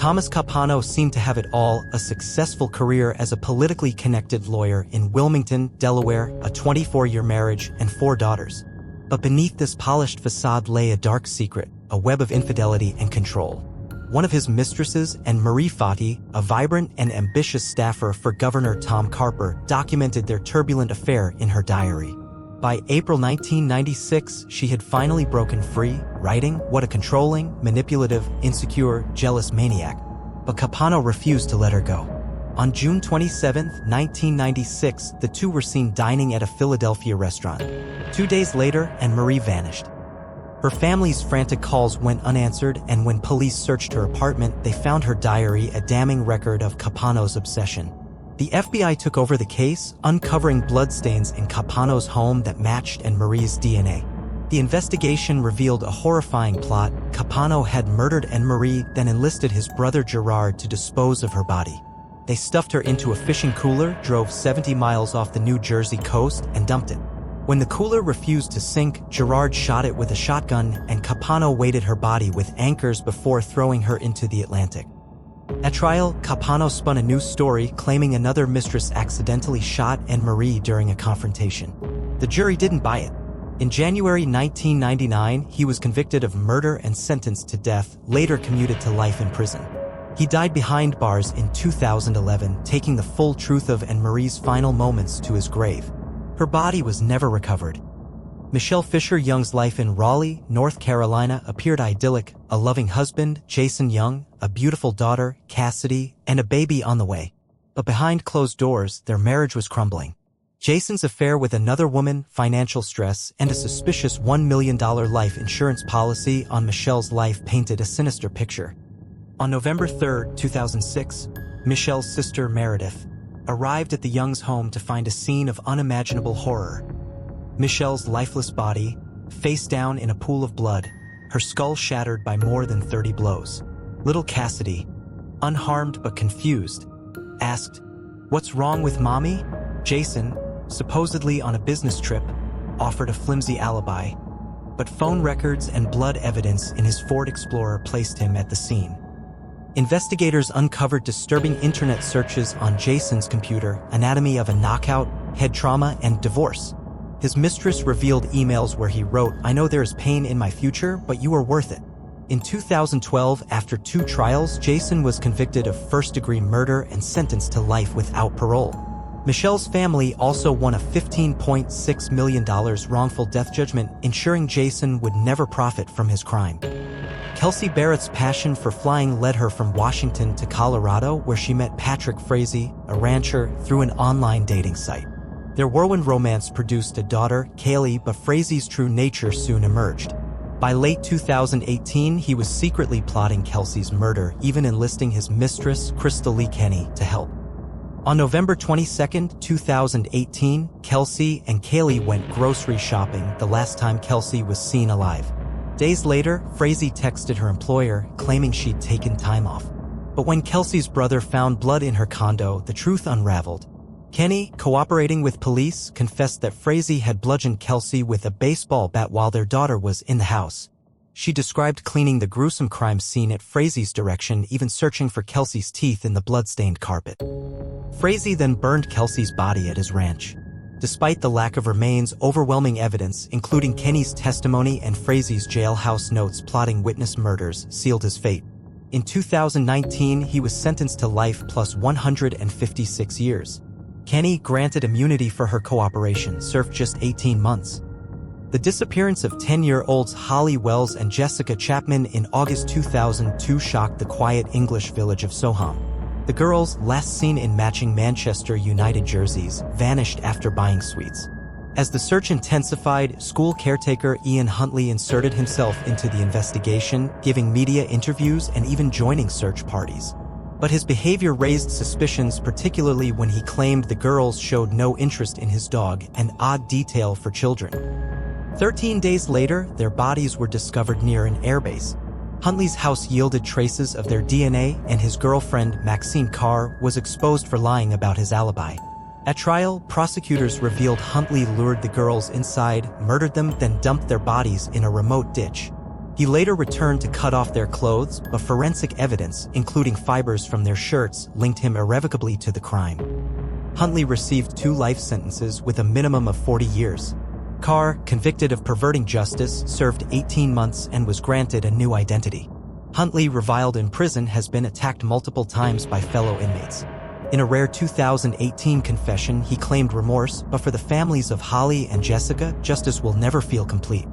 Thomas Capano seemed to have it all: a successful career as a politically connected lawyer in Wilmington, Delaware, a 24-year marriage, and 4 daughters. But beneath this polished facade lay a dark secret, a web of infidelity and control. One of his mistresses, Marie Fati, a vibrant and ambitious staffer for Governor Tom Carper, documented their turbulent affair in her diary. By April 1996, she had finally broken free, writing, "What a controlling, manipulative, insecure, jealous maniac." But Capano refused to let her go. On June 27, 1996, the two were seen dining at a Philadelphia restaurant. 2 days later, Marie vanished. Her family's frantic calls went unanswered, and when police searched her apartment, they found her diary, a damning record of Capano's obsession. The FBI took over the case, uncovering bloodstains in Capano's home that matched Marie's DNA. The investigation revealed a horrifying plot. Capano had murdered Marie, then enlisted his brother Gerard to dispose of her body. They stuffed her into a fishing cooler, drove 70 miles off the New Jersey coast, and dumped it. When the cooler refused to sink, Gerard shot it with a shotgun, and Capano weighted her body with anchors before throwing her into the Atlantic. At trial, Capano spun a new story, claiming another mistress accidentally shot Marie during a confrontation. The jury didn't buy it. In January 1999, he was convicted of murder and sentenced to death, later commuted to life in prison. He died behind bars in 2011, taking the full truth of Marie's final moments to his grave. Her body was never recovered. Michelle Fisher Young's life in Raleigh, North Carolina appeared idyllic: a loving husband, Jason Young, a beautiful daughter, Cassidy, and a baby on the way. But behind closed doors, their marriage was crumbling. Jason's affair with another woman, financial stress, and a suspicious $1 million life insurance policy on Michelle's life painted a sinister picture. On November 3, 2006, Michelle's sister Meredith arrived at the Youngs' home to find a scene of unimaginable horror. Michelle's lifeless body, face down in a pool of blood, her skull shattered by more than 30 blows. Little Cassidy, unharmed but confused, asked, "What's wrong with Mommy?" Jason, supposedly on a business trip, offered a flimsy alibi, but phone records and blood evidence in his Ford Explorer placed him at the scene. Investigators uncovered disturbing internet searches on Jason's computer: anatomy of a knockout, head trauma, and divorce. His mistress revealed emails where he wrote, "I know there is pain in my future, but you are worth it." In 2012, after 2 trials, Jason was convicted of first-degree murder and sentenced to life without parole. Michelle's family also won a $15.6 million wrongful death judgment, ensuring Jason would never profit from his crime. Kelsey Barrett's passion for flying led her from Washington to Colorado, where she met Patrick Frazee, a rancher, through an online dating site. Their whirlwind romance produced a daughter, Kaylee, but Frazee's true nature soon emerged. By late 2018, he was secretly plotting Kelsey's murder, even enlisting his mistress, Crystal Lee Kenny, to help. On November 22, 2018, Kelsey and Kaylee went grocery shopping, the last time Kelsey was seen alive. Days later, Frazee texted her employer, claiming she'd taken time off. But when Kelsey's brother found blood in her condo, the truth unraveled. Kenny, cooperating with police, confessed that Frazee had bludgeoned Kelsey with a baseball bat while their daughter was in the house. She described cleaning the gruesome crime scene at Frazee's direction, even searching for Kelsey's teeth in the blood-stained carpet. Frazee then burned Kelsey's body at his ranch. Despite the lack of remains, overwhelming evidence, including Kenny's testimony and Frazee's jailhouse notes plotting witness murders, sealed his fate. In 2019, he was sentenced to life plus 156 years. Kenny, granted immunity for her cooperation, served just 18 months. The disappearance of 10-year-olds Holly Wells and Jessica Chapman in August 2002 shocked the quiet English village of Soham. The girls, last seen in matching Manchester United jerseys, vanished after buying sweets. As the search intensified, school caretaker Ian Huntley inserted himself into the investigation, giving media interviews and even joining search parties. But his behavior raised suspicions, particularly when he claimed the girls showed no interest in his dog, an odd detail for children. 13 days later, their bodies were discovered near an airbase. Huntley's house yielded traces of their DNA, and his girlfriend, Maxine Carr, was exposed for lying about his alibi. At trial, prosecutors revealed Huntley lured the girls inside, murdered them, then dumped their bodies in a remote ditch. He later returned to cut off their clothes, but forensic evidence, including fibers from their shirts, linked him irrevocably to the crime. Huntley received 2 life sentences with a minimum of 40 years. Carr, convicted of perverting justice, served 18 months and was granted a new identity. Huntley, reviled in prison, has been attacked multiple times by fellow inmates. In a rare 2018 confession, he claimed remorse, but for the families of Holly and Jessica, justice will never feel complete.